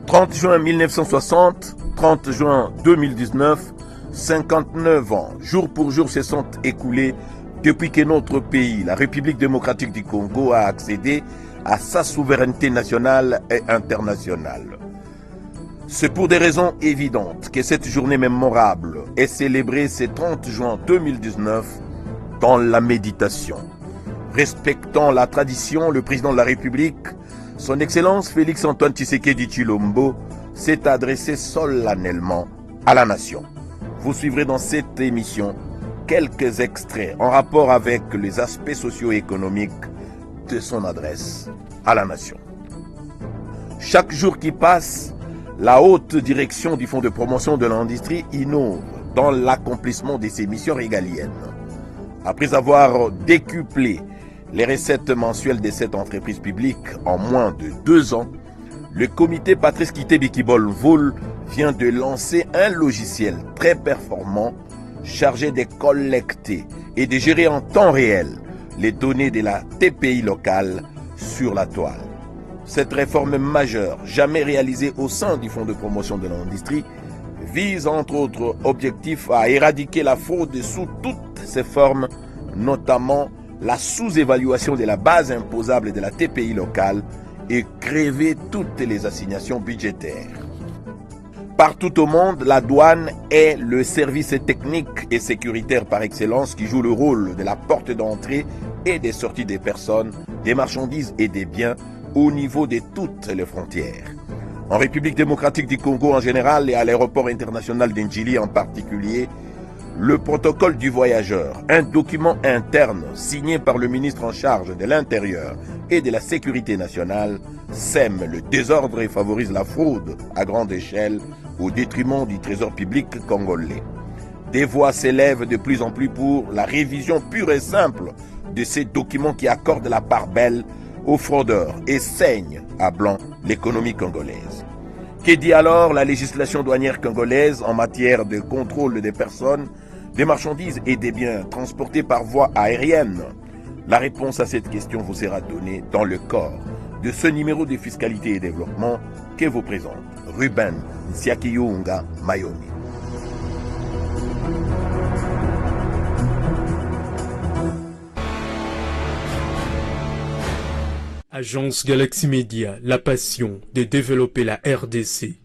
30 juin 1960, 30 juin 2019, 59 ans, jour pour jour, se sont écoulés depuis que notre pays, la République démocratique du Congo, a accédé à sa souveraineté nationale et internationale. C'est pour des raisons évidentes que cette journée mémorable est célébrée ce 30 juin 2019 dans la méditation. Respectant la tradition, le président de la République, son Excellence Félix-Antoine Tshisekedi Tshilombo, s'est adressé solennellement à la nation. Vous suivrez dans cette émission quelques extraits en rapport avec les aspects socio-économiques de son adresse à la nation. Chaque jour qui passe, la haute direction du Fonds de promotion de l'industrie innove dans l'accomplissement de ses missions régaliennes. Après avoir décuplé les recettes mensuelles de cette entreprise publique en moins de 2 ans, le comité Patrice Kitebikibol-Voul vient de lancer un logiciel très performant chargé de collecter et de gérer en temps réel les données de la TPI locale sur la toile. Cette réforme majeure, jamais réalisée au sein du Fonds de promotion de l'industrie, vise entre autres objectifs à éradiquer la fraude sous toutes ses formes, notamment la sous-évaluation de la base imposable de la TPI locale et grever toutes les assignations budgétaires. Partout au monde, la douane est le service technique et sécuritaire par excellence qui joue le rôle de la porte d'entrée et de sortie des personnes, des marchandises et des biens au niveau de toutes les frontières. En République démocratique du Congo en général et à l'aéroport international d'Ndjili en particulier, le protocole du voyageur, un document interne signé par le ministre en charge de l'Intérieur et de la Sécurité nationale, sème le désordre et favorise la fraude à grande échelle au détriment du trésor public congolais. Des voix s'élèvent de plus en plus pour la révision pure et simple de ces documents qui accordent la part belle aux fraudeurs et saignent à blanc l'économie congolaise. Que dit alors la législation douanière congolaise en matière de contrôle des personnes, des marchandises et des biens transportés par voie aérienne? La réponse à cette question vous sera donnée dans le corps de ce numéro de fiscalité et développement que vous présente Ruben Nsiakiyunga Mayomi. Agence Galaxy Media, la passion de développer la RDC.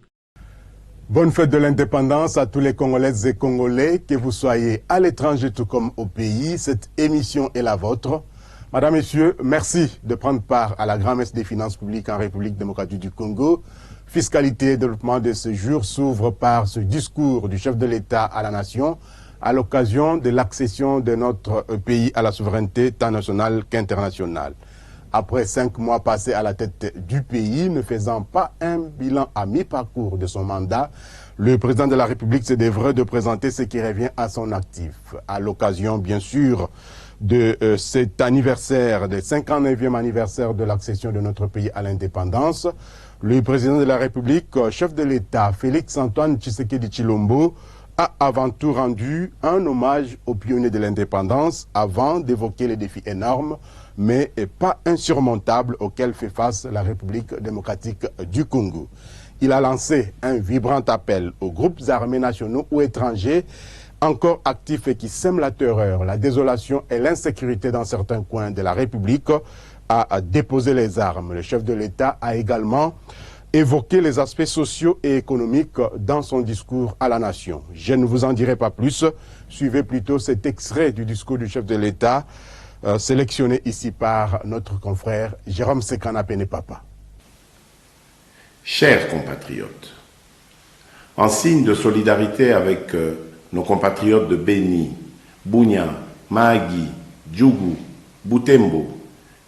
Bonne fête de l'indépendance à tous les Congolaises et Congolais, que vous soyez à l'étranger tout comme au pays. Cette émission est la vôtre. Madame, Messieurs, merci de prendre part à la grand-messe des finances publiques en République démocratique du Congo. Fiscalité et développement de ce jour s'ouvre par ce discours du chef de l'État à la nation à l'occasion de l'accession de notre pays à la souveraineté tant nationale qu'internationale. Après 5 mois passés à la tête du pays, ne faisant pas un bilan à mi-parcours de son mandat, le président de la République se devrait de présenter ce qui revient à son actif. À l'occasion, bien sûr, de cet anniversaire, le 59e anniversaire de l'accession de notre pays à l'indépendance, le président de la République, chef de l'État, Félix-Antoine Tshisekedi Tshilombo, a avant tout rendu un hommage aux pionniers de l'indépendance avant d'évoquer les défis énormes mais pas insurmontables auxquels fait face la République démocratique du Congo. Il a lancé un vibrant appel aux groupes armés nationaux ou étrangers encore actifs et qui sèment la terreur, la désolation et l'insécurité dans certains coins de la République à déposer les armes. Le chef de l'État a également évoqué les aspects sociaux et économiques dans son discours à la nation. Je ne vous en dirai pas plus. Suivez plutôt cet extrait du discours du chef de l'État sélectionné ici par notre confrère Jérôme Sekana Pene-Papa. Chers compatriotes, en signe de solidarité avec nos compatriotes de Beni, Bunia, Mahagi, Djougou, Butembo,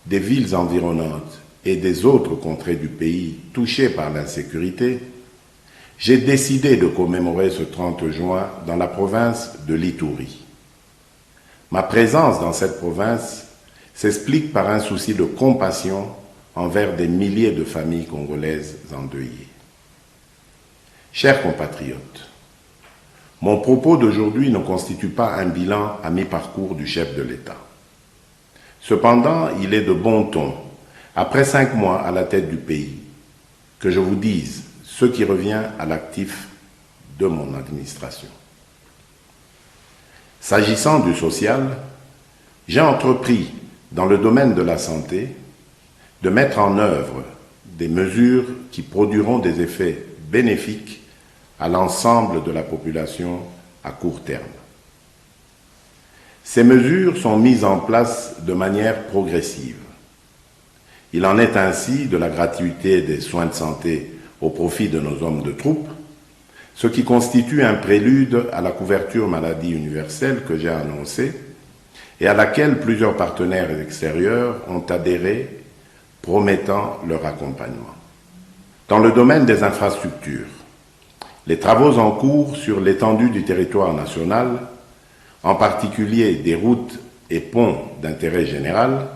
des villes environnantes et des autres contrées du pays touchées par l'insécurité, j'ai décidé de commémorer ce 30 juin dans la province de l'Ituri. Ma présence dans cette province s'explique par un souci de compassion envers des milliers de familles congolaises endeuillées. Chers compatriotes, mon propos d'aujourd'hui ne constitue pas un bilan à mi-parcours du chef de l'État. Cependant, il est de bon ton, après 5 mois à la tête du pays, que je vous dise ce qui revient à l'actif de mon administration. S'agissant du social, j'ai entrepris, dans le domaine de la santé, de mettre en œuvre des mesures qui produiront des effets bénéfiques à l'ensemble de la population à court terme. Ces mesures sont mises en place de manière progressive. Il en est ainsi de la gratuité des soins de santé au profit de nos hommes de troupe, ce qui constitue un prélude à la couverture maladie universelle que j'ai annoncée et à laquelle plusieurs partenaires extérieurs ont adhéré, promettant leur accompagnement. Dans le domaine des infrastructures, les travaux en cours sur l'étendue du territoire national, en particulier des routes et ponts d'intérêt général,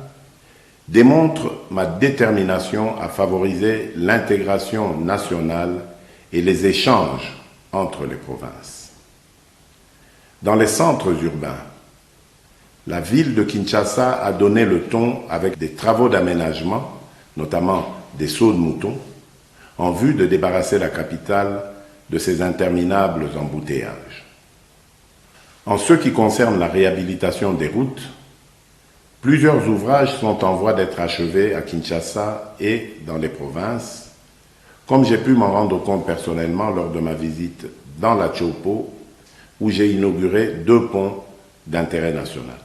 démontrent ma détermination à favoriser l'intégration nationale et les échanges entre les provinces. Dans les centres urbains, la ville de Kinshasa a donné le ton avec des travaux d'aménagement, notamment des sauts de moutons, en vue de débarrasser la capitale de ces interminables embouteillages. En ce qui concerne la réhabilitation des routes, plusieurs ouvrages sont en voie d'être achevés à Kinshasa et dans les provinces, comme j'ai pu m'en rendre compte personnellement lors de ma visite dans la Chopo, où j'ai inauguré 2 ponts d'intérêt national.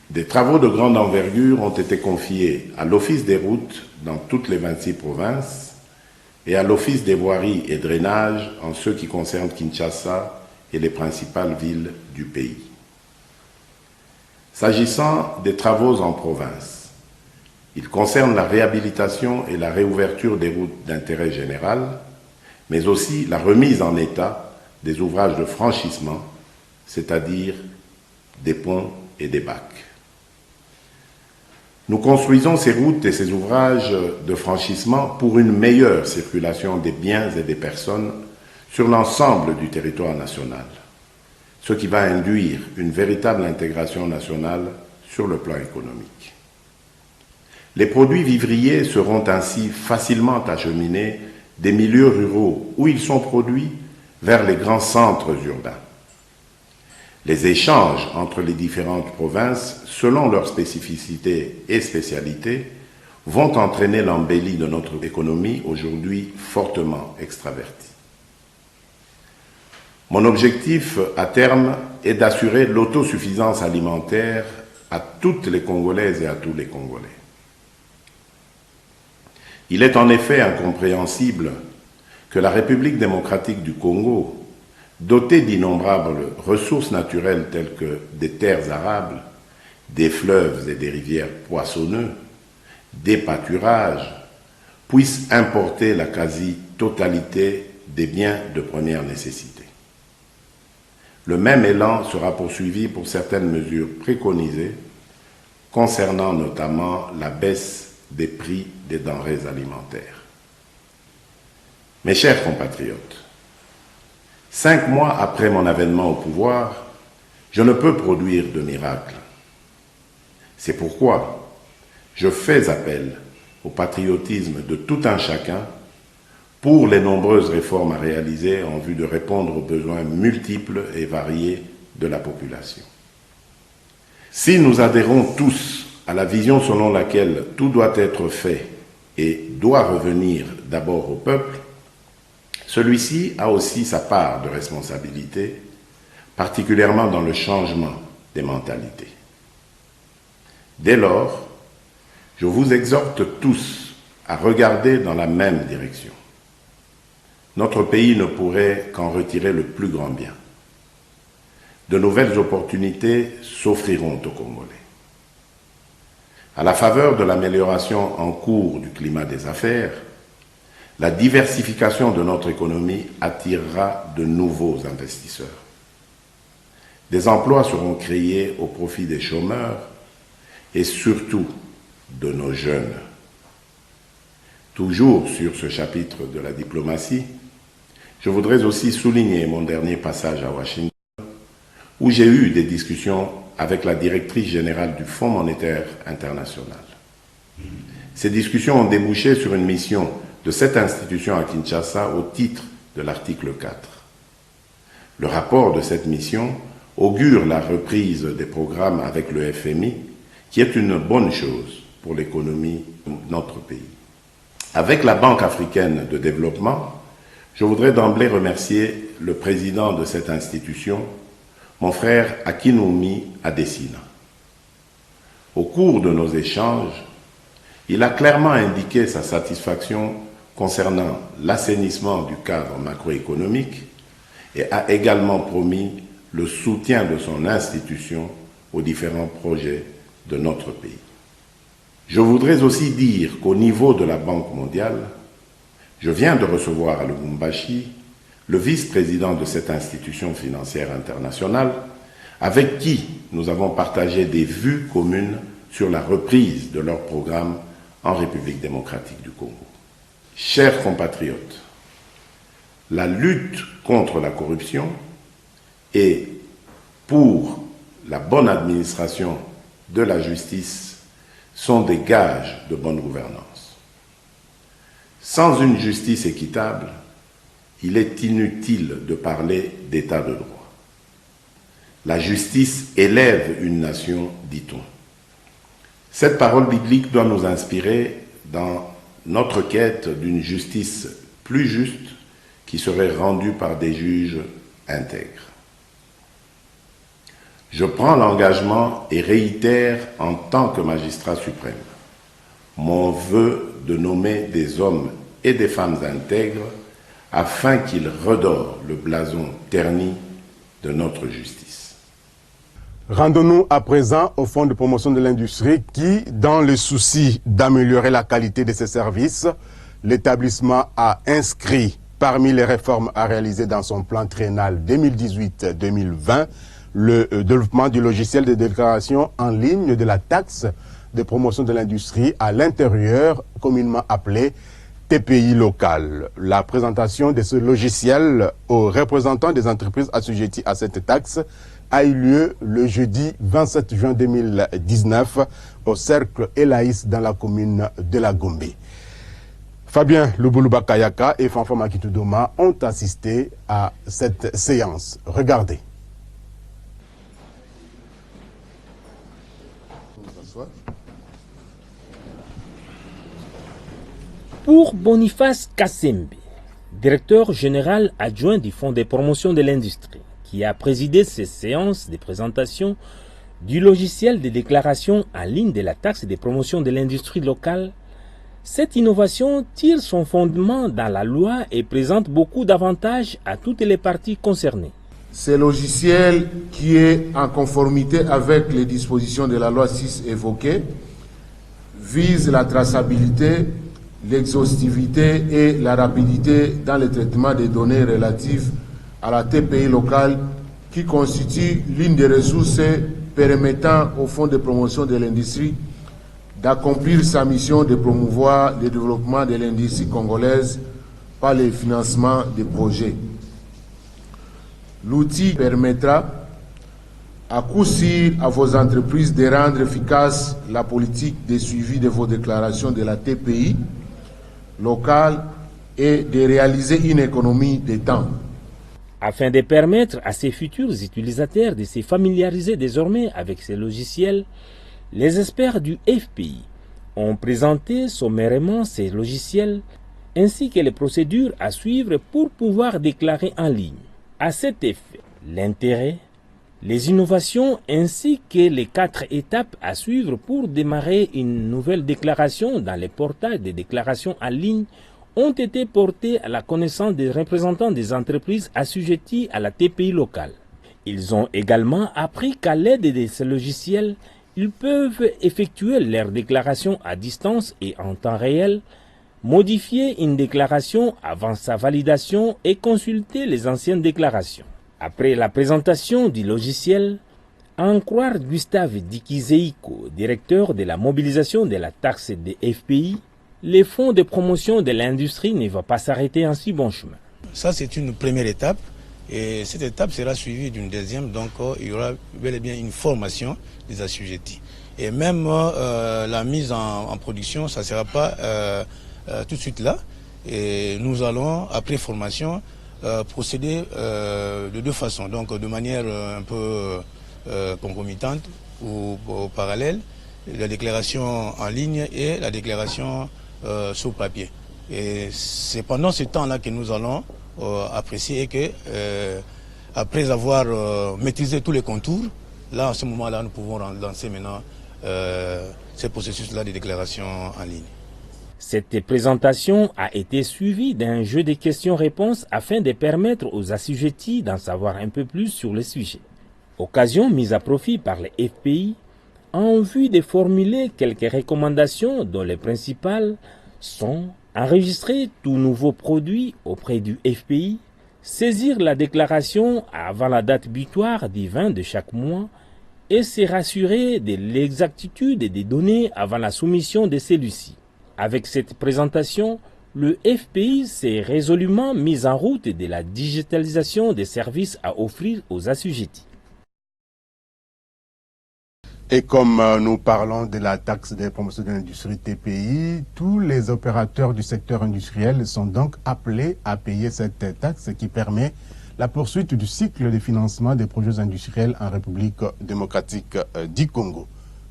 Des travaux de grande envergure ont été confiés à l'Office des routes dans toutes les 26 provinces et à l'Office des voiries et drainages en ce qui concerne Kinshasa et les principales villes du pays. S'agissant des travaux en province, ils concernent la réhabilitation et la réouverture des routes d'intérêt général, mais aussi la remise en état des ouvrages de franchissement, c'est-à-dire des ponts et des bacs. Nous construisons ces routes et ces ouvrages de franchissement pour une meilleure circulation des biens et des personnes sur l'ensemble du territoire national, ce qui va induire une véritable intégration nationale sur le plan économique. Les produits vivriers seront ainsi facilement acheminés des milieux ruraux où ils sont produits vers les grands centres urbains. Les échanges entre les différentes provinces, selon leurs spécificités et spécialités, vont entraîner l'embellie de notre économie aujourd'hui fortement extravertie. Mon objectif à terme est d'assurer l'autosuffisance alimentaire à toutes les Congolaises et à tous les Congolais. Il est en effet incompréhensible que la République démocratique du Congo, dotée d'innombrables ressources naturelles telles que des terres arables, des fleuves et des rivières poissonneux, des pâturages, puisse importer la quasi-totalité des biens de première nécessité. Le même élan sera poursuivi pour certaines mesures préconisées concernant notamment la baisse des prix des denrées alimentaires. Mes chers compatriotes, 5 mois après mon avènement au pouvoir, je ne peux produire de miracle. C'est pourquoi je fais appel au patriotisme de tout un chacun pour les nombreuses réformes à réaliser en vue de répondre aux besoins multiples et variés de la population. Si nous adhérons tous à la vision selon laquelle tout doit être fait et doit revenir d'abord au peuple, celui-ci a aussi sa part de responsabilité, particulièrement dans le changement des mentalités. Dès lors, je vous exhorte tous à regarder dans la même direction. Notre pays ne pourrait qu'en retirer le plus grand bien. De nouvelles opportunités s'offriront aux Congolais. À la faveur de l'amélioration en cours du climat des affaires, la diversification de notre économie attirera de nouveaux investisseurs. Des emplois seront créés au profit des chômeurs et surtout de nos jeunes. Toujours sur ce chapitre de la diplomatie, je voudrais aussi souligner mon dernier passage à Washington, où j'ai eu des discussions avec la directrice générale du Fonds monétaire international. Ces discussions ont débouché sur une mission de cette institution à Kinshasa au titre de l'article 4. Le rapport de cette mission augure la reprise des programmes avec le FMI, qui est une bonne chose pour l'économie de notre pays. Avec la Banque africaine de développement, je voudrais d'emblée remercier le président de cette institution, mon frère Akinwumi Adesina. Au cours de nos échanges, il a clairement indiqué sa satisfaction concernant l'assainissement du cadre macroéconomique et a également promis le soutien de son institution aux différents projets de notre pays. Je voudrais aussi dire qu'au niveau de la Banque mondiale, je viens de recevoir à Lubumbashi le vice-président de cette institution financière internationale, avec qui nous avons partagé des vues communes sur la reprise de leur programme en République démocratique du Congo. Chers compatriotes, la lutte contre la corruption et pour la bonne administration de la justice sont des gages de bonne gouvernance. Sans une justice équitable, il est inutile de parler d'état de droit. La justice élève une nation, dit-on. Cette parole biblique doit nous inspirer dans notre quête d'une justice plus juste qui serait rendue par des juges intègres. Je prends l'engagement et réitère en tant que magistrat suprême mon vœu de nommer des hommes et des femmes intègres afin qu'ils redorent le blason terni de notre justice. Rendons-nous à présent au Fonds de promotion de l'industrie qui, dans le souci d'améliorer la qualité de ses services, l'établissement a inscrit parmi les réformes à réaliser dans son plan triennal 2018-2020 le développement du logiciel de déclaration en ligne de la taxe de promotion de l'industrie à l'intérieur, communément appelé TPI local. La présentation de ce logiciel aux représentants des entreprises assujetties à cette taxe a eu lieu le jeudi 27 juin 2019 au cercle Elaïs dans la commune de la Gombe. Fabien Lubuluba Kayaka et Fanfa Makitoudoma ont assisté à cette séance. Regardez. Pour Boniface Kassembe, directeur général adjoint du Fonds de promotion de l'industrie, qui a présidé ces séances de présentation du logiciel de déclaration en ligne de la taxe de promotion de l'industrie locale, cette innovation tire son fondement dans la loi et présente beaucoup d'avantages à toutes les parties concernées. Ce logiciel, qui est en conformité avec les dispositions de la loi 6 évoquées, vise la traçabilité, l'exhaustivité et la rapidité dans le traitement des données relatives à la TPI locale, qui constitue l'une des ressources permettant au Fonds de promotion de l'industrie d'accomplir sa mission de promouvoir le développement de l'industrie congolaise par le financement des projets. L'outil permettra à coup sûr à vos entreprises de rendre efficace la politique de suivi de vos déclarations de la TPI locale et de réaliser une économie de temps. Afin de permettre à ces futurs utilisateurs de se familiariser désormais avec ces logiciels, les experts du FPI ont présenté sommairement ces logiciels ainsi que les procédures à suivre pour pouvoir déclarer en ligne. À cet effet, l'intérêt, les innovations ainsi que les 4 étapes à suivre pour démarrer une nouvelle déclaration dans les portails de déclaration en ligne ont été portés à la connaissance des représentants des entreprises assujetties à la TPI locale. Ils ont également appris qu'à l'aide de ces logiciels, ils peuvent effectuer leurs déclarations à distance et en temps réel, modifier une déclaration avant sa validation et consulter les anciennes déclarations. Après la présentation du logiciel, à en croire Gustave Dikizeiko, directeur de la mobilisation de la taxe des FPI, les fonds de promotion de l'industrie ne vont pas s'arrêter en si bon chemin. Ça, c'est une première étape. Et cette étape sera suivie d'une deuxième. Donc, il y aura bel et bien une formation des assujettis. Et même la mise en production, ça ne sera pas tout de suite là. Et nous allons, après formation, procéder de deux façons, donc de manière un peu concomitante ou parallèle, la déclaration en ligne et la déclaration sur papier. Et c'est pendant ce temps-là que nous allons apprécier et que, après avoir maîtrisé tous les contours, là, à ce moment-là, nous pouvons lancer maintenant ce processus-là de déclaration en ligne. Cette présentation a été suivie d'un jeu de questions-réponses afin de permettre aux assujettis d'en savoir un peu plus sur le sujet. Occasion mise à profit par les FPI en vue de formuler quelques recommandations dont les principales sont enregistrer tout nouveau produit auprès du FPI, saisir la déclaration avant la date butoir du 20 de chaque mois et se rassurer de l'exactitude des données avant la soumission de celui-ci. Avec cette présentation, le FPI s'est résolument mis en route de la digitalisation des services à offrir aux assujettis. Et comme nous parlons de la taxe de promotion de l'industrie TPI, tous les opérateurs du secteur industriel sont donc appelés à payer cette taxe qui permet la poursuite du cycle de financement des projets industriels en République démocratique du Congo.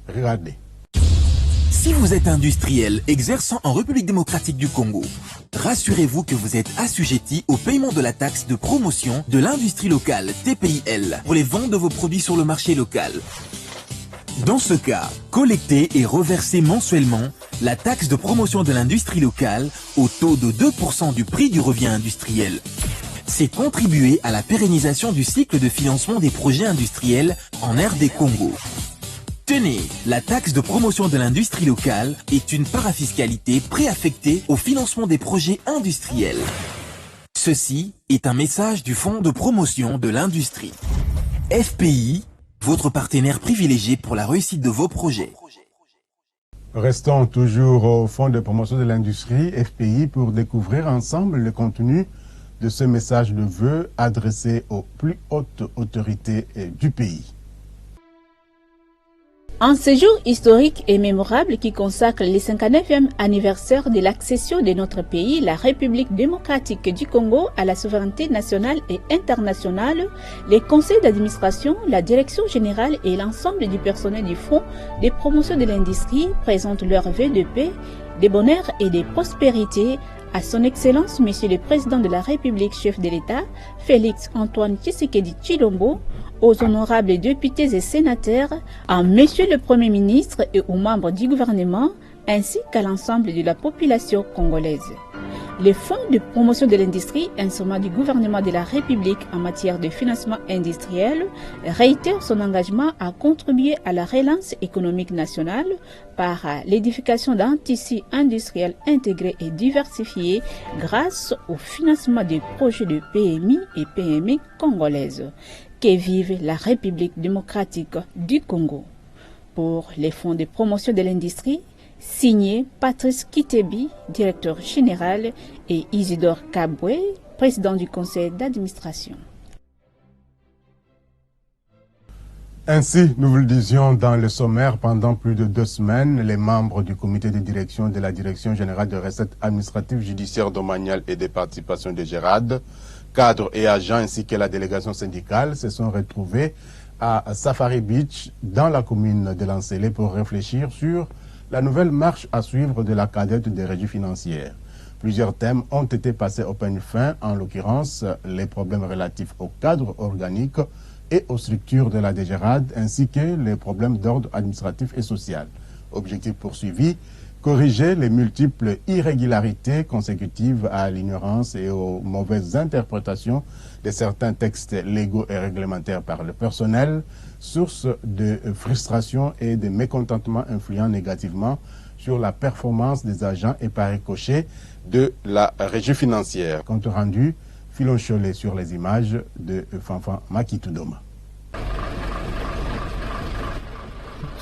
Regardez. Si vous êtes industriel exerçant en République démocratique du Congo, rassurez-vous que vous êtes assujetti au paiement de la taxe de promotion de l'industrie locale TPIL pour les ventes de vos produits sur le marché local. Dans ce cas, collectez et reversez mensuellement la taxe de promotion de l'industrie locale au taux de 2% du prix du revient industriel. C'est contribuer à la pérennisation du cycle de financement des projets industriels en RD Congo. Tenez, la taxe de promotion de l'industrie locale est une parafiscalité préaffectée au financement des projets industriels. Ceci est un message du Fonds de promotion de l'industrie. FPI, votre partenaire privilégié pour la réussite de vos projets. Restons toujours au Fonds de promotion de l'industrie, FPI, pour découvrir ensemble le contenu de ce message de vœux adressé aux plus hautes autorités du pays. Un séjour historique et mémorable qui consacre le 59e anniversaire de l'accession de notre pays, la République démocratique du Congo, à la souveraineté nationale et internationale, les conseils d'administration, la direction générale et l'ensemble du personnel du Fonds de promotion de l'industrie présentent leurs vœux de paix, de bonheur et de prospérité à son Excellence, Monsieur le Président de la République, chef de l'État, Félix Antoine Tshisekedi Tshilombo, aux honorables députés et sénateurs, à Monsieur le Premier ministre et aux membres du gouvernement, ainsi qu'à l'ensemble de la population congolaise. Le Fonds de promotion de l'industrie, instrument du gouvernement de la République en matière de financement industriel, réitère son engagement à contribuer à la relance économique nationale par l'édification d'un tissu industriel intégré et diversifié grâce au financement des projets de PMI et PME congolaises. Que vive la République démocratique du Congo. Pour les fonds de promotion de l'industrie, signé Patrice Kitebi, directeur général, et Isidore Kabwe, président du conseil d'administration. Ainsi, nous vous le disions dans le sommaire, pendant plus de 2 semaines, les membres du comité de direction de la Direction générale de recettes administratives, judiciaires, domaniales et des participations de Gérard, cadres et agents ainsi que la délégation syndicale se sont retrouvés à Safari Beach dans la commune de Lancélé pour réfléchir sur la nouvelle marche à suivre de la cadette des régies financières. Plusieurs thèmes ont été passés au peigne fin, en l'occurrence les problèmes relatifs au cadre organique et aux structures de la DGRAD ainsi que les problèmes d'ordre administratif et social. Objectif poursuivi, corriger les multiples irrégularités consécutives à l'ignorance et aux mauvaises interprétations de certains textes légaux et réglementaires par le personnel, source de frustration et de mécontentement influant négativement sur la performance des agents et par ricochet de la régie financière. Compte rendu, Philon Cholet sur les images de Fanfan Makitoudoma.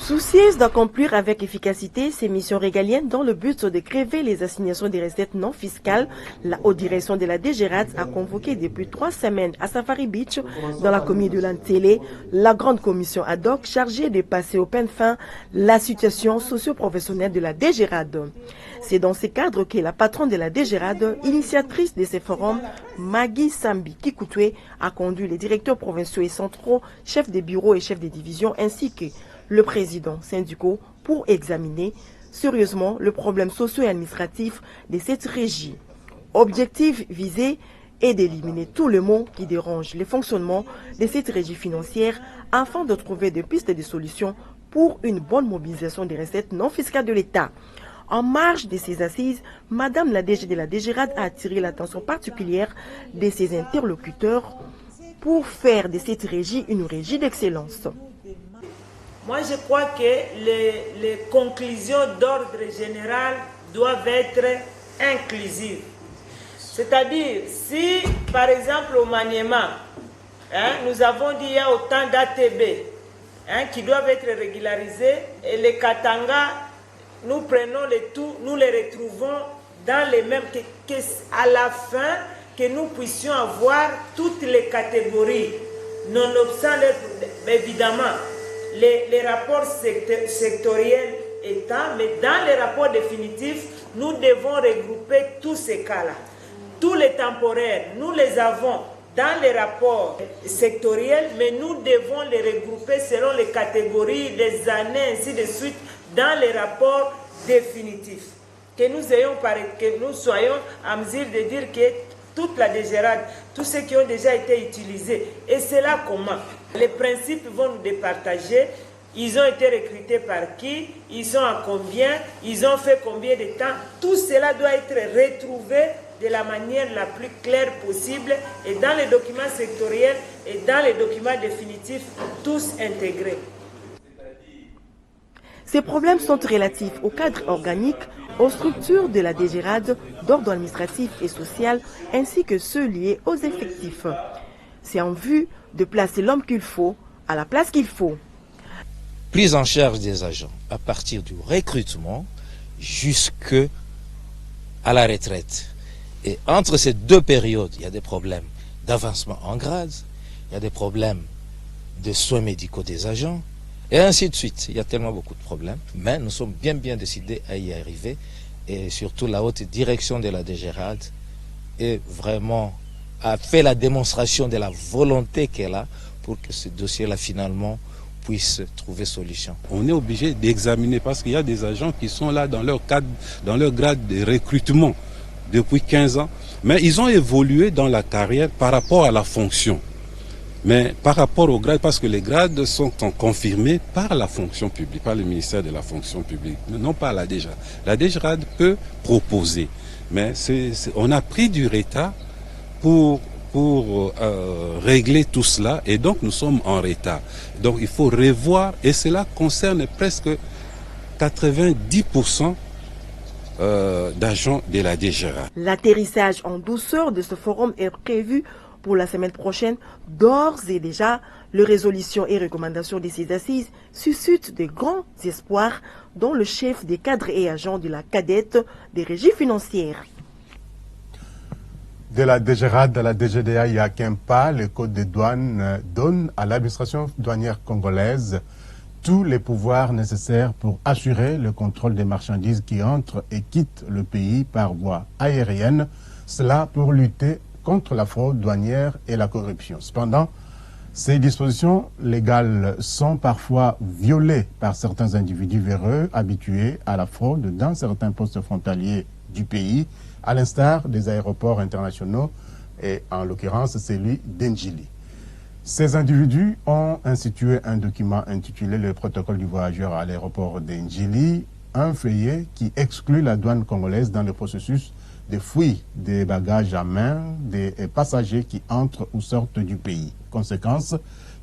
Soucieuse d'accomplir avec efficacité ses missions régaliennes dans le but de gréver les assignations des recettes non fiscales, la haute direction de la DGRAD a convoqué depuis 3 semaines à Safari Beach, dans la commune de Lantélé, la grande commission ad hoc chargée de passer au peigne fin la situation socio-professionnelle de la DGRAD. C'est dans ce cadre que la patronne de la DGRAD, initiatrice de ces forums, Maggie Sambi Kikutwe, a conduit les directeurs provinciaux et centraux, chefs des bureaux et chefs des divisions, ainsi que le président syndicaux pour examiner sérieusement le problème socio- et administratif de cette régie. Objectif visé est d'éliminer tout le mot qui dérange le fonctionnement de cette régie financière afin de trouver des pistes de solutions pour une bonne mobilisation des recettes non fiscales de l'État. En marge de ces assises, Madame la DG de la DGRAD a attiré l'attention particulière de ses interlocuteurs pour faire de cette régie une régie d'excellence. Moi, je crois que les conclusions d'ordre général doivent être inclusives. C'est-à-dire, si, par exemple, au Maniema, nous avons dit qu'il y a autant d'ATB qui doivent être régularisés, et les Katanga, nous prenons les tout, nous les retrouvons dans les mêmes... à la fin, que nous puissions avoir toutes les catégories, nonobstant, évidemment, les rapports sectoriels étant, mais dans les rapports définitifs, nous devons regrouper tous ces cas-là. Tous les temporaires, nous les avons dans les rapports sectoriels, mais nous devons les regrouper selon les catégories, les années, ainsi de suite, dans les rapports définitifs. Que nous soyons en mesure de dire que toute la DGRAD, tous ceux qui ont déjà été utilisés, et c'est là comment les principes vont nous départager. Ils ont été recrutés par qui, ils sont à combien, ils ont fait combien de temps. Tout cela doit être retrouvé de la manière la plus claire possible et dans les documents sectoriels et dans les documents définitifs, tous intégrés. Ces problèmes sont relatifs au cadre organique, aux structures de la DGRAD, d'ordre administratif et social, ainsi que ceux liés aux effectifs. C'est en vue de placer l'homme qu'il faut à la place qu'il faut. Prise en charge des agents à partir du recrutement jusqu'à la retraite. Et entre ces deux périodes, il y a des problèmes d'avancement en grade, il y a des problèmes de soins médicaux des agents, et ainsi de suite. Il y a tellement beaucoup de problèmes, mais nous sommes bien décidés à y arriver, et surtout la haute direction de la DGRAD est vraiment a fait la démonstration de la volonté qu'elle a pour que ce dossier-là finalement puisse trouver solution. On est obligé d'examiner parce qu'il y a des agents qui sont là dans leur cadre, dans leur grade de recrutement depuis 15 ans, mais ils ont évolué dans la carrière par rapport à la fonction. Mais par rapport au grade, parce que les grades sont confirmés par la fonction publique, par le ministère de la fonction publique, non pas la DGRAD. La DGRAD peut proposer, mais on a pris du retard pour régler tout cela, et donc nous sommes en retard. Donc il faut revoir, et cela concerne presque 90% d'agents de la DGRAD. L'atterrissage en douceur de ce forum est prévu pour la semaine prochaine. D'ores et déjà, les résolutions et recommandations de ces assises suscitent de grands espoirs, dont le chef des cadres et agents de la cadette des régies financières. De la DGRAD à la DGDA, il n'y a qu'un pas. Le Code des douanes donne à l'administration douanière congolaise tous les pouvoirs nécessaires pour assurer le contrôle des marchandises qui entrent et quittent le pays par voie aérienne. Cela pour lutter contre la fraude douanière et la corruption. Cependant, ces dispositions légales sont parfois violées par certains individus véreux habitués à la fraude dans certains postes frontaliers du pays, à l'instar des aéroports internationaux et en l'occurrence celui d'Ndjili. Ces individus ont institué un document intitulé le protocole du voyageur à l'aéroport d'Ndjili, un feuillet qui exclut la douane congolaise dans le processus de fouilles des bagages à main des passagers qui entrent ou sortent du pays. Conséquence,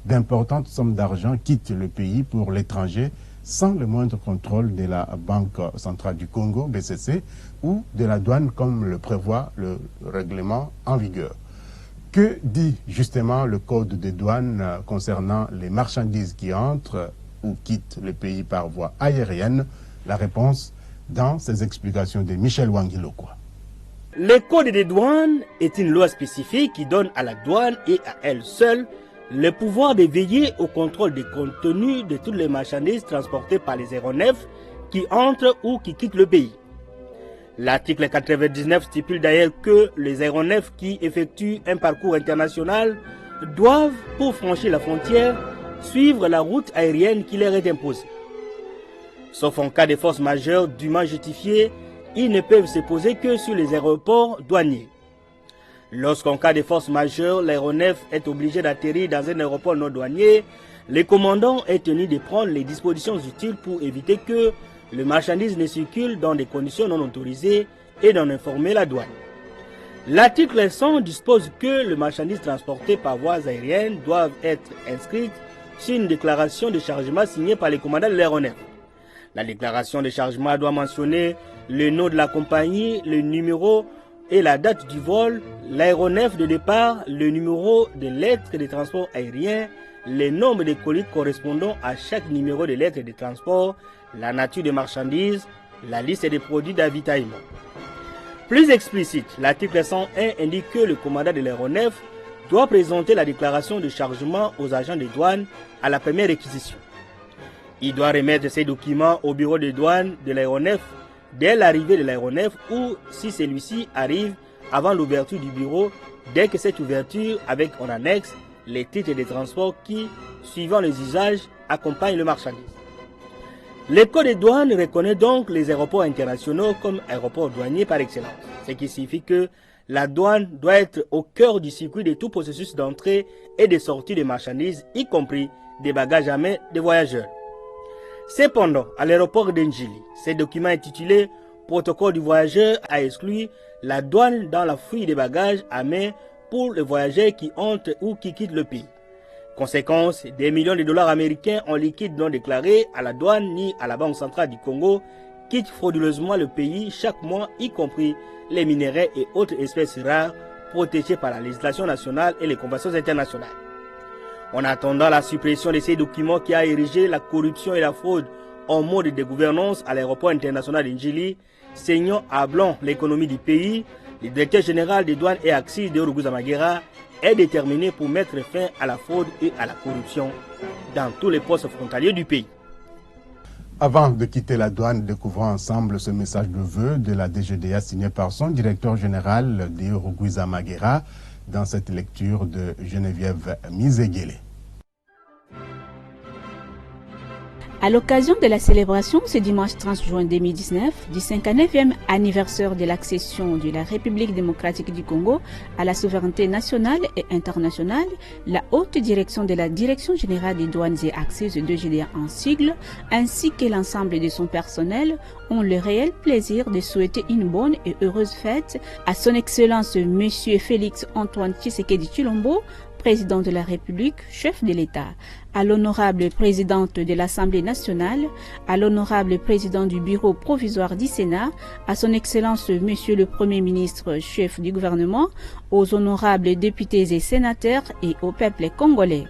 d'importantes sommes d'argent quittent le pays pour l'étranger sans le moindre contrôle de la Banque centrale du Congo, BCC, ou de la douane comme le prévoit le règlement en vigueur. Que dit justement le code des douanes concernant les marchandises qui entrent ou quittent le pays par voie aérienne? La réponse dans ces explications de Michel Wangilokwa. Le code des douanes est une loi spécifique qui donne à la douane et à elle seule le pouvoir de veiller au contrôle des contenus de toutes les marchandises transportées par les aéronefs qui entrent ou qui quittent le pays. L'article 99 stipule d'ailleurs que les aéronefs qui effectuent un parcours international doivent, pour franchir la frontière, suivre la route aérienne qui leur est imposée. Sauf en cas de force majeure dûment justifiée, ils ne peuvent se poser que sur les aéroports douaniers. Lorsqu'en cas de force majeure, l'aéronef est obligé d'atterrir dans un aéroport non douanier, le commandant est tenu de prendre les dispositions utiles pour éviter que le marchandise ne circule dans des conditions non autorisées et d'en informer la douane. L'article 100 dispose que les marchandises transportées par voies aériennes doivent être inscrites sur une déclaration de chargement signée par le commandant de l'aéronef. La déclaration de chargement doit mentionner le nom de la compagnie, le numéro et la date du vol, l'aéronef de départ, le numéro de lettre de transport aérien, le nombre de colis correspondant à chaque numéro de lettre de transport, la nature des marchandises, la liste des produits d'avitaillement. Plus explicite, l'article 101 indique que le commandant de l'aéronef doit présenter la déclaration de chargement aux agents de douane à la première réquisition. Il doit remettre ces documents au bureau de douane de l'aéronef dès l'arrivée de l'aéronef ou si celui-ci arrive avant l'ouverture du bureau, dès que cette ouverture avec en annexe les titres de transport qui, suivant les usages, accompagnent le marchandise. Le code des douanes reconnaît donc les aéroports internationaux comme aéroports douaniers par excellence, ce qui signifie que la douane doit être au cœur du circuit de tout processus d'entrée et de sortie des marchandises, y compris des bagages à main des voyageurs. Cependant, à l'aéroport d'Ndjili, ce document intitulé « Protocole du voyageur » a exclu la douane dans la fouille des bagages à main pour les voyageurs qui entrent ou qui quittent le pays. Conséquence, des millions de dollars américains en liquide non déclaré à la douane ni à la Banque centrale du Congo quittent frauduleusement le pays chaque mois, y compris les minéraux et autres espèces rares protégées par la législation nationale et les conventions internationales. En attendant la suppression de ces documents qui a érigé la corruption et la fraude en mode de gouvernance à l'aéroport international d'Ndjili, saignant à blanc l'économie du pays, le directeur général des douanes et axes de Ruguza Maguera est déterminé pour mettre fin à la fraude et à la corruption dans tous les postes frontaliers du pays. Avant de quitter la douane, découvrons ensemble ce message de vœux de la DGDA signé par son directeur général de Ruguza Maguera dans cette lecture de Geneviève Mizegele. À l'occasion de la célébration ce dimanche 30 juin 2019 du 59e anniversaire de l'accession de la République démocratique du Congo à la souveraineté nationale et internationale, la haute direction de la Direction générale des douanes et accès de GDA en sigle, ainsi que l'ensemble de son personnel, ont le réel plaisir de souhaiter une bonne et heureuse fête à son Excellence M. Félix Antoine Tshisekedi Tshilombo, président de la République, chef de l'État, à l'honorable présidente de l'Assemblée nationale, à l'honorable président du bureau provisoire du Sénat, à son Excellence Monsieur le Premier ministre, chef du gouvernement, aux honorables députés et sénateurs et au peuple congolais.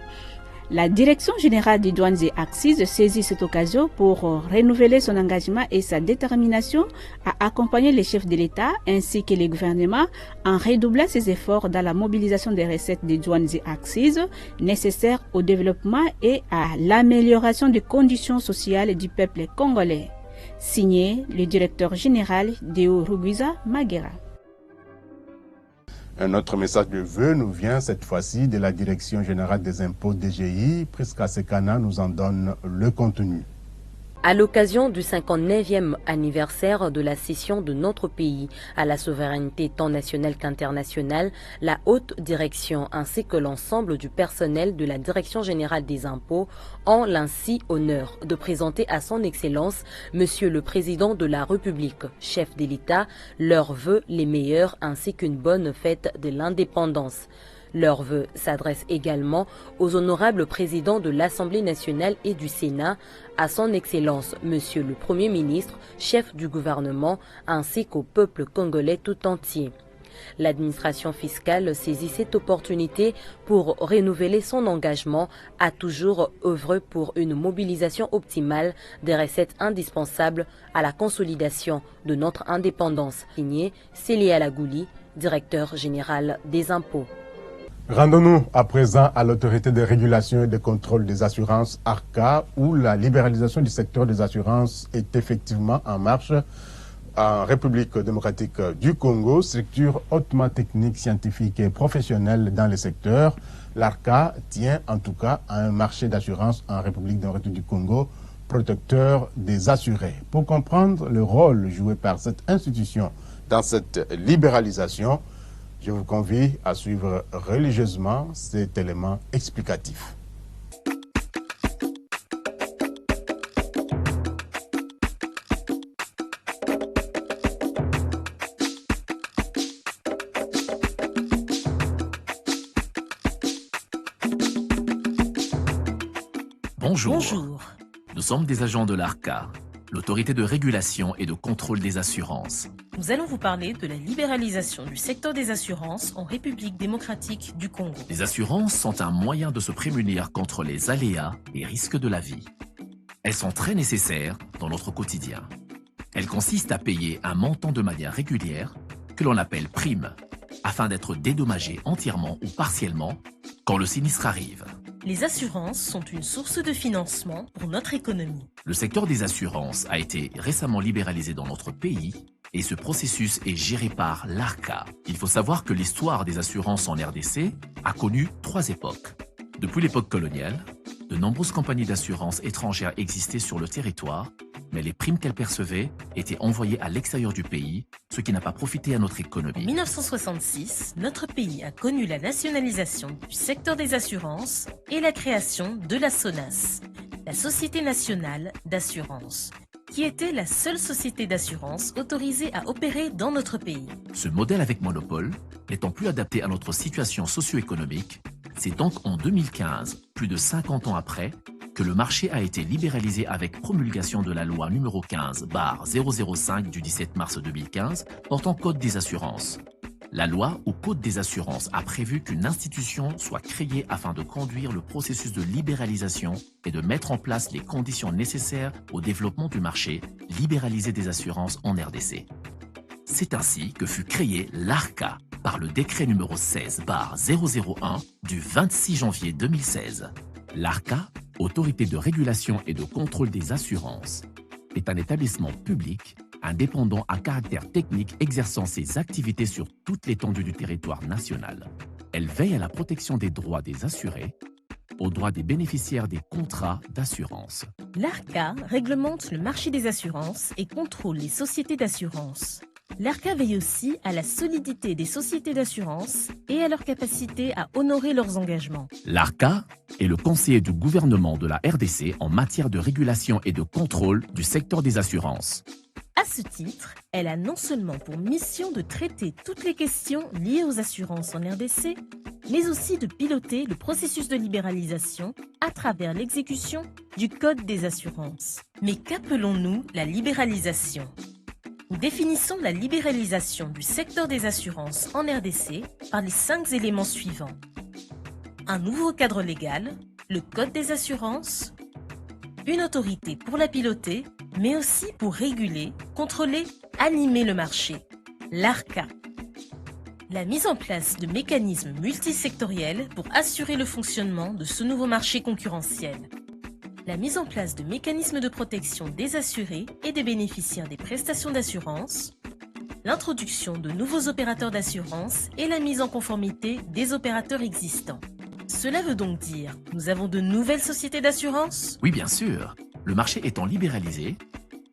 La Direction générale des douanes et accès saisit cette occasion pour renouveler son engagement et sa détermination à accompagner les chefs de l'État ainsi que les gouvernements en redoublant ses efforts dans la mobilisation des recettes des douanes et accès nécessaires au développement et à l'amélioration des conditions sociales du peuple congolais. Signé le directeur général Deo Ruguza Maguera. Un autre message de vœux nous vient cette fois-ci de la Direction générale des impôts DGI. Priska Sekana nous en donne le contenu. À l'occasion du 59e anniversaire de la cession de notre pays à la souveraineté tant nationale qu'internationale, la haute direction ainsi que l'ensemble du personnel de la Direction générale des impôts ont l'ainsi honneur de présenter à son Excellence Monsieur le Président de la République, chef de l'État, leurs vœux les meilleurs ainsi qu'une bonne fête de l'indépendance. Leurs vœux s'adressent également aux honorables présidents de l'Assemblée nationale et du Sénat, à son Excellence Monsieur le Premier ministre, chef du gouvernement, ainsi qu'au peuple congolais tout entier. L'administration fiscale saisit cette opportunité pour renouveler son engagement à toujours œuvrer pour une mobilisation optimale des recettes indispensables à la consolidation de notre indépendance. Signé Célie Alagouli, directeur général des impôts. Rendons-nous à présent à l'autorité de régulation et de contrôle des assurances ARCA, où la libéralisation du secteur des assurances est effectivement en marche en République démocratique du Congo, structure hautement technique, scientifique et professionnelle dans le secteur. L'ARCA tient en tout cas à un marché d'assurance en République démocratique du Congo, protecteur des assurés. Pour comprendre le rôle joué par cette institution dans cette libéralisation, je vous convie à suivre religieusement cet élément explicatif. Bonjour. Nous sommes des agents de l'ARCA, l'autorité de régulation et de contrôle des assurances. Nous allons vous parler de la libéralisation du secteur des assurances en République démocratique du Congo. Les assurances sont un moyen de se prémunir contre les aléas et risques de la vie. Elles sont très nécessaires dans notre quotidien. Elles consistent à payer un montant de manière régulière, que l'on appelle prime, afin d'être dédommagé entièrement ou partiellement quand le sinistre arrive. Les assurances sont une source de financement pour notre économie. Le secteur des assurances a été récemment libéralisé dans notre pays et ce processus est géré par l'ARCA. Il faut savoir que l'histoire des assurances en RDC a connu 3 époques. Depuis l'époque coloniale, de nombreuses compagnies d'assurance étrangères existaient sur le territoire, mais les primes qu'elles percevaient étaient envoyées à l'extérieur du pays, ce qui n'a pas profité à notre économie. En 1966, notre pays a connu la nationalisation du secteur des assurances et la création de la SONAS, la Société nationale d'assurance, qui était la seule société d'assurance autorisée à opérer dans notre pays. Ce modèle avec monopole, n'étant plus adapté à notre situation socio-économique, c'est donc en 2015, plus de 50 ans après, que le marché a été libéralisé avec promulgation de la loi numéro 15/005 du 17 mars 2015 portant Code des assurances. La loi ou Code des assurances a prévu qu'une institution soit créée afin de conduire le processus de libéralisation et de mettre en place les conditions nécessaires au développement du marché libéralisé des assurances en RDC. C'est ainsi que fut créé l'ARCA par le décret numéro 16/001 du 26 janvier 2016. L'ARCA, Autorité de régulation et de contrôle des assurances, est un établissement public indépendant à caractère technique exerçant ses activités sur toute l'étendue du territoire national. Elle veille à la protection des droits des assurés, aux droits des bénéficiaires des contrats d'assurance. L'ARCA réglemente le marché des assurances et contrôle les sociétés d'assurance. L'ARCA veille aussi à la solidité des sociétés d'assurance et à leur capacité à honorer leurs engagements. L'ARCA est le conseiller du gouvernement de la RDC en matière de régulation et de contrôle du secteur des assurances. À ce titre, elle a non seulement pour mission de traiter toutes les questions liées aux assurances en RDC, mais aussi de piloter le processus de libéralisation à travers l'exécution du Code des assurances. Mais qu'appelons-nous la libéralisation ? Nous définissons la libéralisation du secteur des assurances en RDC par les 5 éléments suivants. Un nouveau cadre légal, le Code des assurances, une autorité pour la piloter, mais aussi pour réguler, contrôler, animer le marché, l'ARCA. La mise en place de mécanismes multisectoriels pour assurer le fonctionnement de ce nouveau marché concurrentiel. La mise en place de mécanismes de protection des assurés et des bénéficiaires des prestations d'assurance, l'introduction de nouveaux opérateurs d'assurance et la mise en conformité des opérateurs existants. Cela veut donc dire, nous avons de nouvelles sociétés d'assurance ? Oui, bien sûr. Le marché étant libéralisé,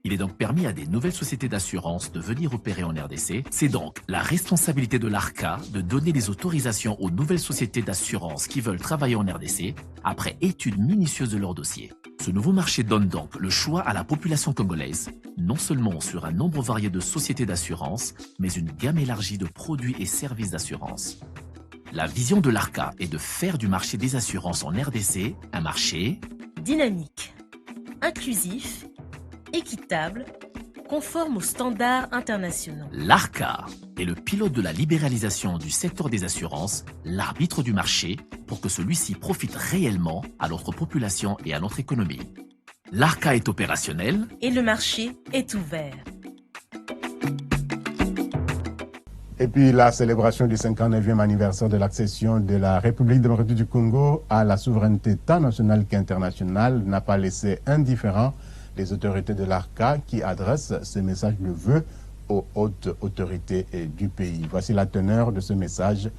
il est donc permis à des nouvelles sociétés d'assurance de venir opérer en RDC. C'est donc la responsabilité de l'ARCA de donner des autorisations aux nouvelles sociétés d'assurance qui veulent travailler en RDC après étude minutieuse de leur dossier. Ce nouveau marché donne donc le choix à la population congolaise, non seulement sur un nombre varié de sociétés d'assurance, mais une gamme élargie de produits et services d'assurance. La vision de l'ARCA est de faire du marché des assurances en RDC un marché dynamique, inclusif, équitable conforme aux standards internationaux. L'ARCA est le pilote de la libéralisation du secteur des assurances, l'arbitre du marché, pour que celui-ci profite réellement à notre population et à notre économie. L'ARCA est opérationnel et le marché est ouvert. Et puis la célébration du 59e anniversaire de l'accession de la République démocratique du Congo à la souveraineté tant nationale qu'internationale n'a pas laissé indifférents les autorités de l'ARCA qui adressent ce message de vœux aux hautes autorités du pays. Voici la teneur de ce message.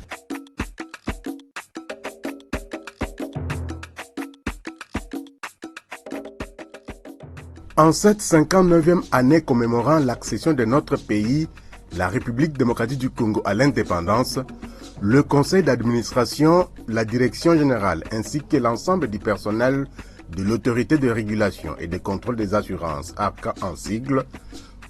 En cette 59e année commémorant l'accession de notre pays, la République démocratique du Congo à l'indépendance, le conseil d'administration, la direction générale ainsi que l'ensemble du personnel de l'autorité de régulation et de contrôle des assurances, ARCA en sigle,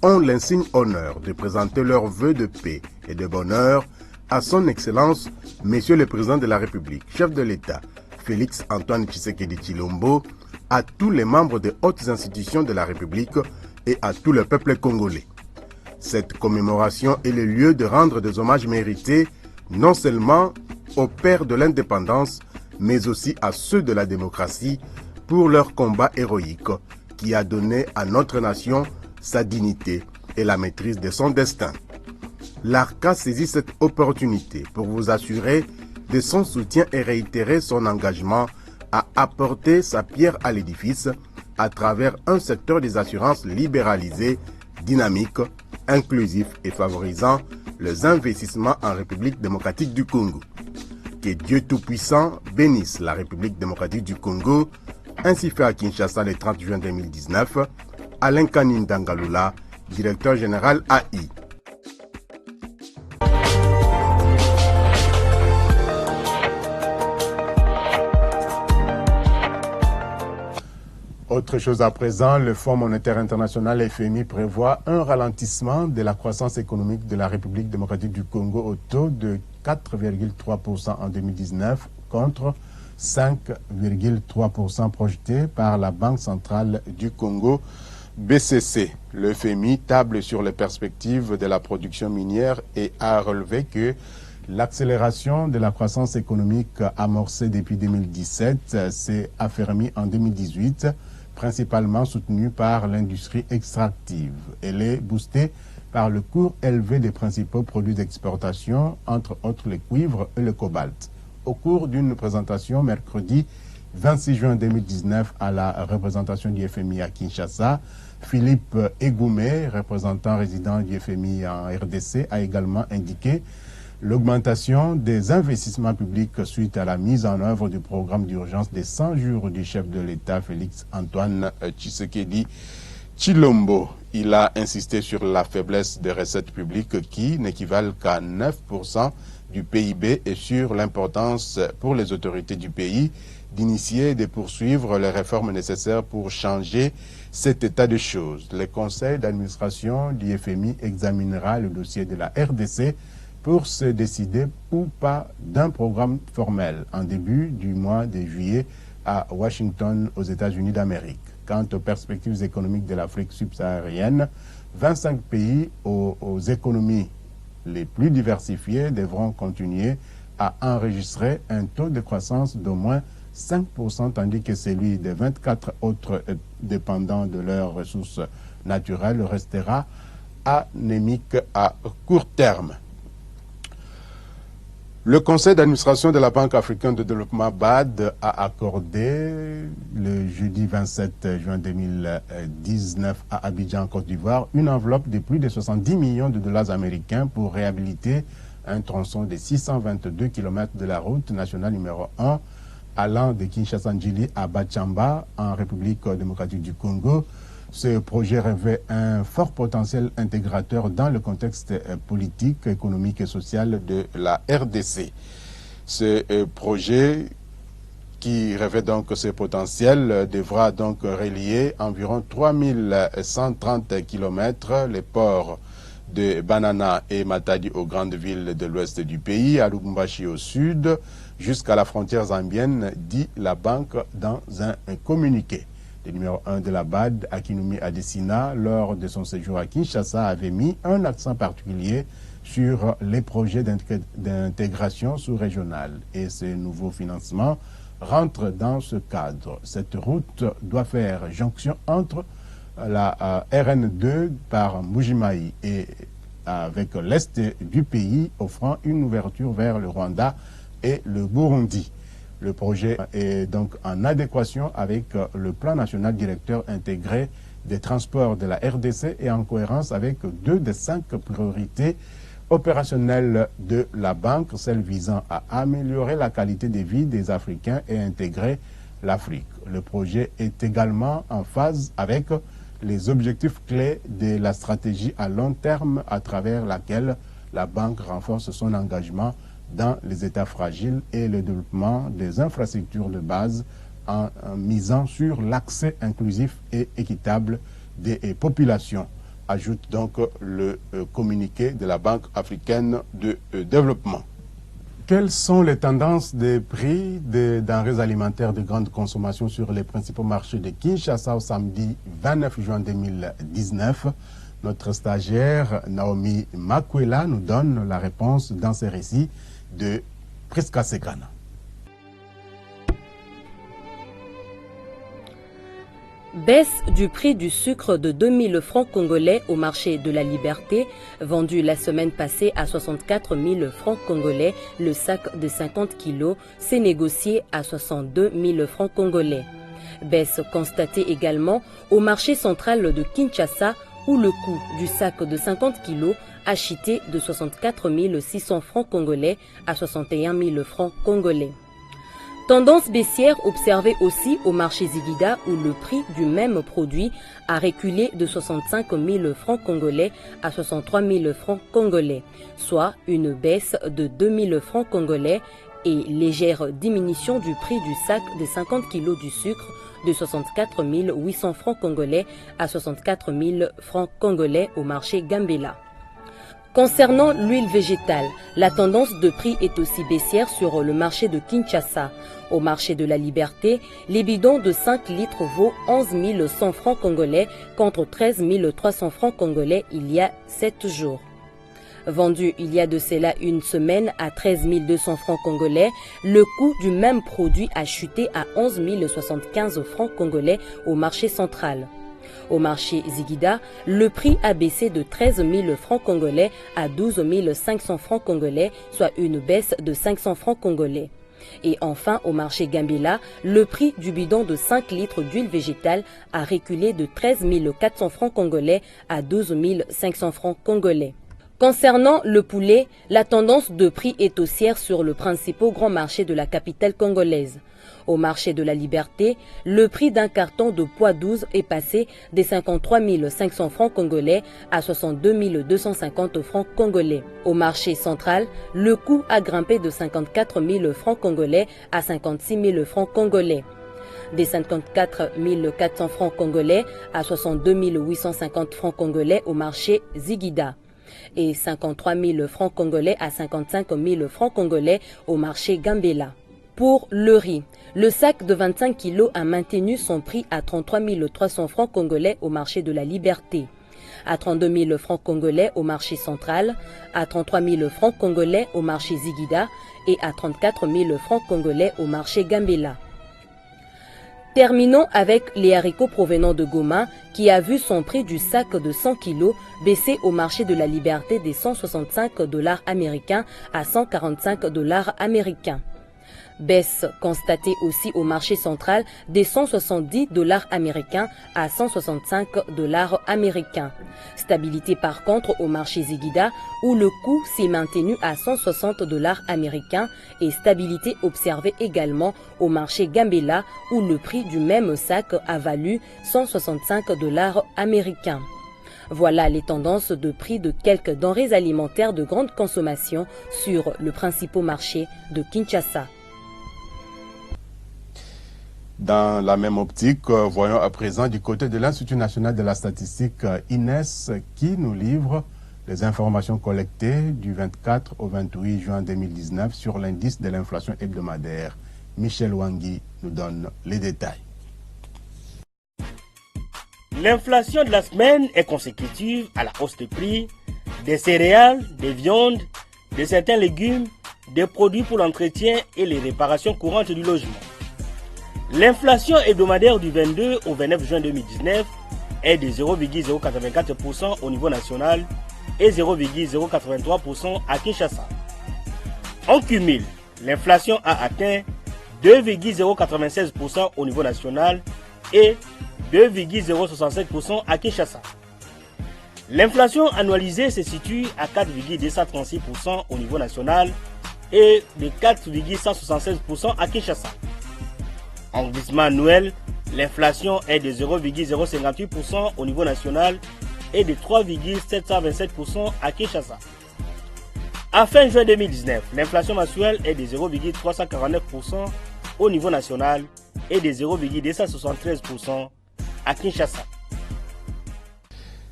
ont l'insigne honneur de présenter leurs vœux de paix et de bonheur à son Excellence, Monsieur le Président de la République, chef de l'État, Félix Antoine Tshisekedi Tshilombo, à tous les membres des hautes institutions de la République et à tout le peuple congolais. Cette commémoration est le lieu de rendre des hommages mérités non seulement aux pères de l'indépendance, mais aussi à ceux de la démocratie pour leur combat héroïque qui a donné à notre nation sa dignité et la maîtrise de son destin. L'ARCA saisit cette opportunité pour vous assurer de son soutien et réitérer son engagement à apporter sa pierre à l'édifice à travers un secteur des assurances libéralisé, dynamique, inclusif et favorisant les investissements en République démocratique du Congo. Que Dieu Tout-Puissant bénisse la République démocratique du Congo, ainsi fait à Kinshasa le 30 juin 2019, Alain Kanine Dangalula, directeur général AI. Autre chose à présent, le Fonds monétaire international FMI prévoit un ralentissement de la croissance économique de la République démocratique du Congo au taux de 4,3% en 2019 contre 5,3% projeté par la Banque centrale du Congo, BCC. Le FMI table sur les perspectives de la production minière et a relevé que l'accélération de la croissance économique amorcée depuis 2017 s'est affermie en 2018, principalement soutenue par l'industrie extractive. Elle est boostée par le cours élevé des principaux produits d'exportation, entre autres le cuivre et le cobalt. Au cours d'une présentation mercredi 26 juin 2019 à la représentation du FMI à Kinshasa, Philippe Egoumé, représentant résident du FMI en RDC, a également indiqué l'augmentation des investissements publics suite à la mise en œuvre du programme d'urgence des 100 jours du chef de l'État Félix Antoine Tshisekedi Tshilombo. Il a insisté sur la faiblesse des recettes publiques qui n'équivalent qu'à 9% du PIB et sur l'importance pour les autorités du pays d'initier et de poursuivre les réformes nécessaires pour changer cet état de choses. Le conseil d'administration du FMI examinera le dossier de la RDC pour se décider ou pas d'un programme formel en début du mois de juillet à Washington, aux États-Unis d'Amérique. Quant aux perspectives économiques de l'Afrique subsaharienne, 25 pays aux économies les plus diversifiées devront continuer à enregistrer un taux de croissance d'au moins 5%, tandis que celui des 24 autres dépendants de leurs ressources naturelles restera anémique à court terme. Le conseil d'administration de la Banque africaine de développement BAD a accordé le jeudi 27 juin 2019 à Abidjan, Côte d'Ivoire, une enveloppe de plus de 70 millions de dollars américains pour réhabiliter un tronçon de 622 km de la route nationale numéro 1 allant de Kinshasa-Njili à Bachamba, en République démocratique du Congo. Ce projet revêt un fort potentiel intégrateur dans le contexte politique, économique et social de la RDC. Ce projet qui revêt donc ce potentiel devra donc relier environ 3130 km les ports de Banana et Matadi aux grandes villes de l'ouest du pays, à Lubumbashi au sud, jusqu'à la frontière zambienne, dit la banque dans un communiqué. Le numéro 1 de la BAD, Akinwumi Adesina, lors de son séjour à Kinshasa, avait mis un accent particulier sur les projets d'intégration sous-régionale. Et ce nouveau financement rentre dans ce cadre. Cette route doit faire jonction entre la RN2 par Mbujimayi et avec l'est du pays, offrant une ouverture vers le Rwanda et le Burundi. Le projet est donc en adéquation avec le plan national directeur intégré des transports de la RDC et en cohérence avec 2 des 5 priorités opérationnelles de la banque, celle visant à améliorer la qualité de vie des Africains et intégrer l'Afrique. Le projet est également en phase avec les objectifs clés de la stratégie à long terme à travers laquelle la banque renforce son engagement dans les États fragiles et le développement des infrastructures de base en misant sur l'accès inclusif et équitable des populations, ajoute donc le communiqué de la Banque africaine de développement. Quelles sont les tendances des prix des denrées alimentaires de grande consommation sur les principaux marchés de Kinshasa au samedi 29 juin 2019 ? Notre stagiaire Naomi Makwela nous donne la réponse dans ses récits de Priska Sekana. Baisse du prix du sucre de 2000 francs congolais au marché de la Liberté, vendu la semaine passée à 64 000 francs congolais. Le sac de 50 kilos s'est négocié à 62 000 francs congolais. Baisse constatée également au marché central de Kinshasa, où le coût du sac de 50 kilos a chuté de 64 600 francs congolais à 61 000 francs congolais. Tendance baissière observée aussi au marché Zigida, où le prix du même produit a reculé de 65 000 francs congolais à 63 000 francs congolais, soit une baisse de 2 000 francs congolais et légère diminution du prix du sac de 50 kg du sucre de 64 800 francs congolais à 64 000 francs congolais au marché Gambela. Concernant l'huile végétale, la tendance de prix est aussi baissière sur le marché de Kinshasa. Au marché de la Liberté, les bidons de 5 litres vaut 11 100 francs congolais contre 13 300 francs congolais il y a 7 jours. Vendu il y a de cela une semaine à 13 200 francs congolais, le coût du même produit a chuté à 11 075 francs congolais au marché central. Au marché Zigida, le prix a baissé de 13 000 francs congolais à 12 500 francs congolais, soit une baisse de 500 francs congolais. Et enfin, au marché Gambela, le prix du bidon de 5 litres d'huile végétale a reculé de 13 400 francs congolais à 12 500 francs congolais. Concernant le poulet, la tendance de prix est haussière sur le principal grand marché de la capitale congolaise. Au marché de la Liberté, le prix d'un carton de poids 12 est passé des 53 500 francs congolais à 62 250 francs congolais. Au marché central, le coût a grimpé de 54 000 francs congolais à 56 000 francs congolais. Des 54 400 francs congolais à 62 850 francs congolais au marché Zigida. Et 53 000 francs congolais à 55 000 francs congolais au marché Gambela. Pour le riz, le sac de 25 kg a maintenu son prix à 33 300 francs congolais au marché de la Liberté, à 32 000 francs congolais au marché central, à 33 000 francs congolais au marché Zigida et à 34 000 francs congolais au marché Gambela. Terminons avec les haricots provenant de Goma qui a vu son prix du sac de 100 kg baisser au marché de la Liberté des 165 $ américains à 145 $ américains. Baisse constatée aussi au marché central des 170 $ américains à 165 $ américains. Stabilité par contre au marché Zigida où le coût s'est maintenu à 160 $ américains et stabilité observée également au marché Gambela où le prix du même sac a valu 165 $ américains. Voilà les tendances de prix de quelques denrées alimentaires de grande consommation sur le principal marché de Kinshasa. Dans la même optique, voyons à présent du côté de l'Institut national de la statistique INES qui nous livre les informations collectées du 24 au 28 juin 2019 sur l'indice de l'inflation hebdomadaire. Michel Wangui nous donne les détails. L'inflation de la semaine est consécutive à la hausse des prix des céréales, des viandes, de certains légumes, des produits pour l'entretien et les réparations courantes du logement. L'inflation hebdomadaire du 22 au 29 juin 2019 est de 0,084% au niveau national et 0,083% à Kinshasa. En cumul, l'inflation a atteint 2,096% au niveau national et 2,067% à Kinshasa. L'inflation annualisée se situe à 4,236% au niveau national et de 4,176% à Kinshasa. En glissement annuel, l'inflation est de 0,058% au niveau national et de 3,727% à Kinshasa. À fin juin 2019, l'inflation mensuelle est de 0,349% au niveau national et de 0,273% à Kinshasa.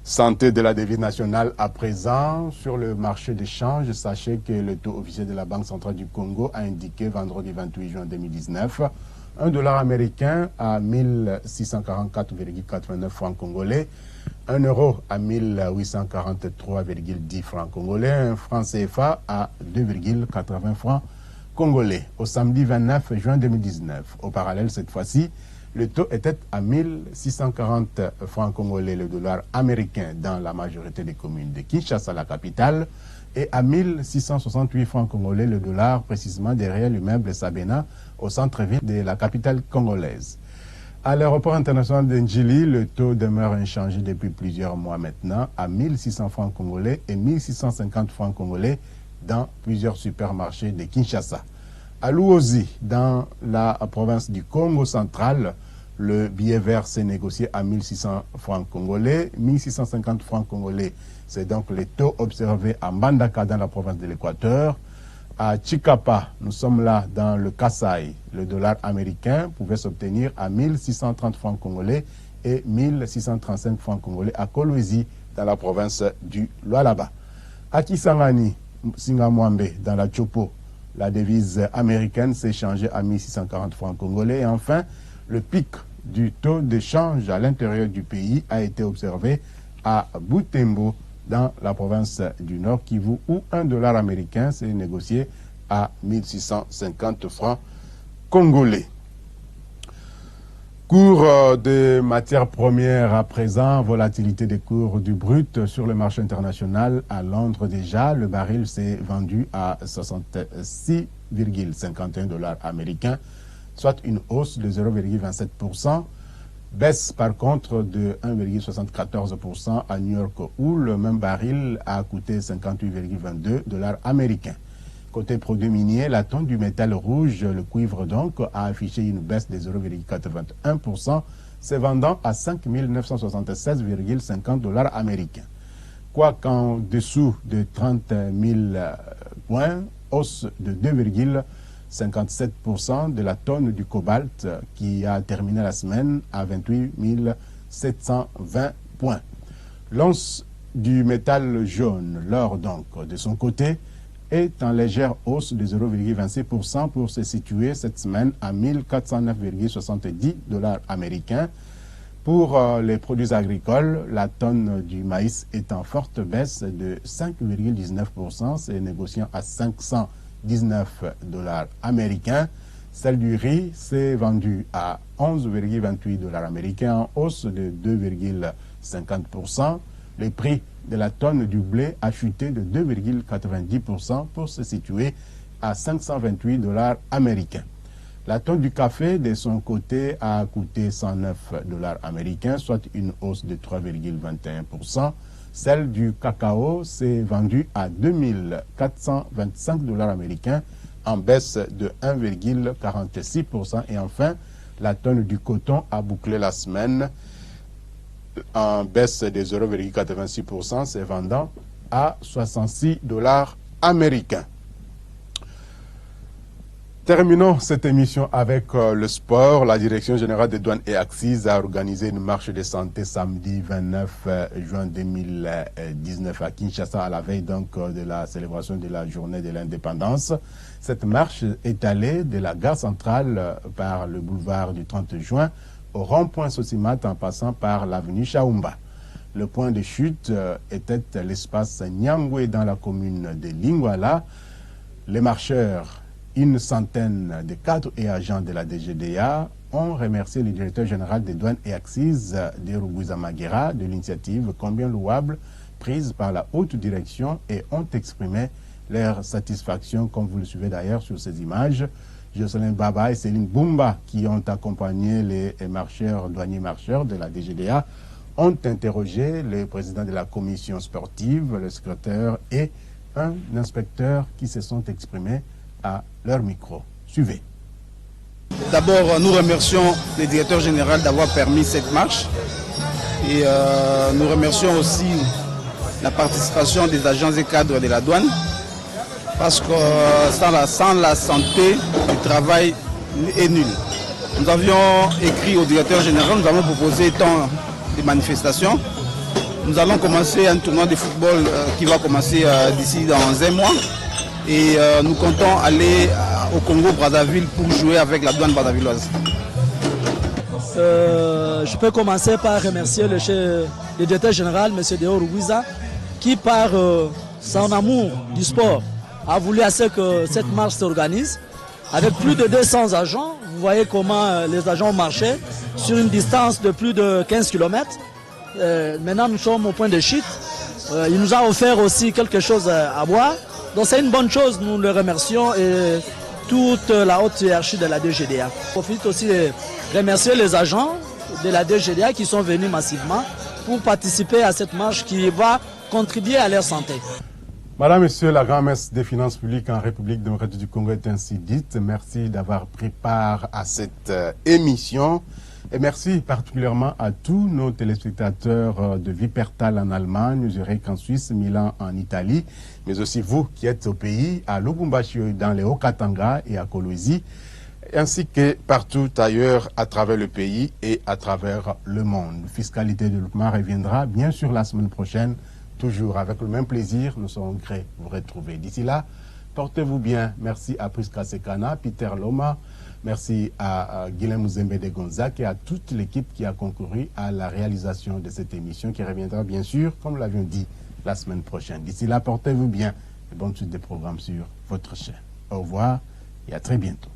Santé de la devise nationale à présent sur le marché d'échange. Sachez que le taux officiel de la Banque centrale du Congo a indiqué vendredi 28 juin 2019 un dollar américain à 1644,89 francs congolais, 1 euro à 1843,10 francs congolais, un franc CFA à 2,80 francs congolais. Au samedi 29 juin 2019, au parallèle cette fois-ci, le taux était à 1640 francs congolais le dollar américain dans la majorité des communes de Kinshasa, la capitale, et à 1668 francs congolais le dollar précisément derrière l'immeuble Sabena au centre-ville de la capitale congolaise. À l'aéroport international d'Ndjili, le taux demeure inchangé depuis plusieurs mois maintenant à 1600 francs congolais et 1650 francs congolais dans plusieurs supermarchés de Kinshasa. À Luozi, dans la province du Congo central, le billet vert s'est négocié à 1600 francs congolais, 1650 francs congolais. C'est donc les taux observés à Mbandaka dans la province de l'Équateur. À Chikapa, nous sommes là dans le Kasaï. Le dollar américain pouvait s'obtenir à 1630 francs congolais et 1635 francs congolais à Kolwezi dans la province du Lualaba. À Kisangani, Singamwambe, dans la Chopo, la devise américaine s'est échangée à 1640 francs congolais. Et enfin, le pic du taux d'échange à l'intérieur du pays a été observé à Butembo, dans la province du Nord Kivu, où un dollar américain s'est négocié à 1650 francs congolais. Cours de matières premières à présent, volatilité des cours du brut sur le marché international. À Londres déjà, le baril s'est vendu à 66,51 dollars américains, soit une hausse de 0,27%. Baisse par contre de 1,74% à New York où le même baril a coûté 58,22 dollars américains. Côté produits miniers, la tonne du métal rouge, le cuivre donc, a affiché une baisse de 0,81%, se vendant à 5 976,50 dollars américains. Quoiqu'en dessous de 30 000 points, hausse de 2,57% de la tonne du cobalt qui a terminé la semaine à 28 720 points. L'once du métal jaune, l'or donc, de son côté, est en légère hausse de 0,26% pour se situer cette semaine à 1409,70 dollars américains. Pour les produits agricoles, la tonne du maïs est en forte baisse de 5,19%, c'est négociant à 519 dollars américains. Celle du riz s'est vendue à 11,28 dollars américains, en hausse de 2,50%. Le prix de la tonne du blé a chuté de 2,90% pour se situer à 528 dollars américains. La tonne du café, de son côté, a coûté 109 dollars américains, soit une hausse de 3,21%. Celle du cacao s'est vendue à 2425 dollars américains, en baisse de 1,46%. Et enfin, la tonne du coton a bouclé la semaine en baisse de 0,86%, se vendant à 66 dollars américains. Terminons cette émission avec le sport. La Direction générale des douanes et axes a organisé une marche de santé samedi 29 juin 2019 à Kinshasa, à la veille donc de la célébration de la journée de l'indépendance. Cette marche est allée de la gare centrale par le boulevard du 30 juin au rond-point Sosimat en passant par l'avenue Chaoumba. Le point de chute était l'espace Nyangwe dans la commune de Lingwala. Les marcheurs, une centaine de cadres et agents de la DGDA, ont remercié le directeur général des douanes et axes de Ruguza Maguera de l'initiative combien louable prise par la haute direction et ont exprimé leur satisfaction, comme vous le suivez d'ailleurs sur ces images. Jocelyn Baba et Céline Boumba, qui ont accompagné les marcheurs, douaniers marcheurs de la DGDA, ont interrogé le président de la commission sportive, le secrétaire et un inspecteur qui se sont exprimés à leur micro. Suivez. D'abord, nous remercions le directeur général d'avoir permis cette marche et nous remercions aussi la participation des agents et cadres de la douane parce que sans la santé, le travail est nul. Nous avions écrit au directeur général, nous avons proposé tant de manifestations. Nous allons commencer un tournoi de football qui va commencer d'ici dans un mois. Et nous comptons aller au Congo-Brazzaville pour jouer avec la douane brazzavilloise. Je peux commencer par remercier le directeur général, M. Deo Ruguza, qui par son amour du sport a voulu à ce que cette marche s'organise. Avec plus de 200 agents, vous voyez comment les agents ont marché sur une distance de plus de 15 km. Maintenant nous sommes au point de chute. Il nous a offert aussi quelque chose à boire. Donc c'est une bonne chose, nous le remercions et toute la haute hiérarchie de la DGDA. Je profite aussi de remercier les agents de la DGDA qui sont venus massivement pour participer à cette marche qui va contribuer à leur santé. Madame, Monsieur, la grand-messe des finances publiques en République démocratique du Congo est ainsi dite. Merci d'avoir pris part à cette émission. Et merci particulièrement à tous nos téléspectateurs de Wuppertal en Allemagne, Zurich en Suisse, Milan en Italie, mais aussi vous qui êtes au pays, à Lubumbashi dans les Hauts-Katanga et à Kolwezi, ainsi que partout ailleurs à travers le pays et à travers le monde. Fiscalité de développement reviendra bien sûr la semaine prochaine, toujours avec le même plaisir. Nous serons grés de vous retrouver. D'ici là, portez-vous bien. Merci à Priska Sekana, Peter Loma. Merci à Guilhem Zembe de Gonzac et à toute l'équipe qui a concouru à la réalisation de cette émission qui reviendra bien sûr, comme nous l'avions dit, la semaine prochaine. D'ici là, portez-vous bien et bonne suite des programmes sur votre chaîne. Au revoir et à très bientôt.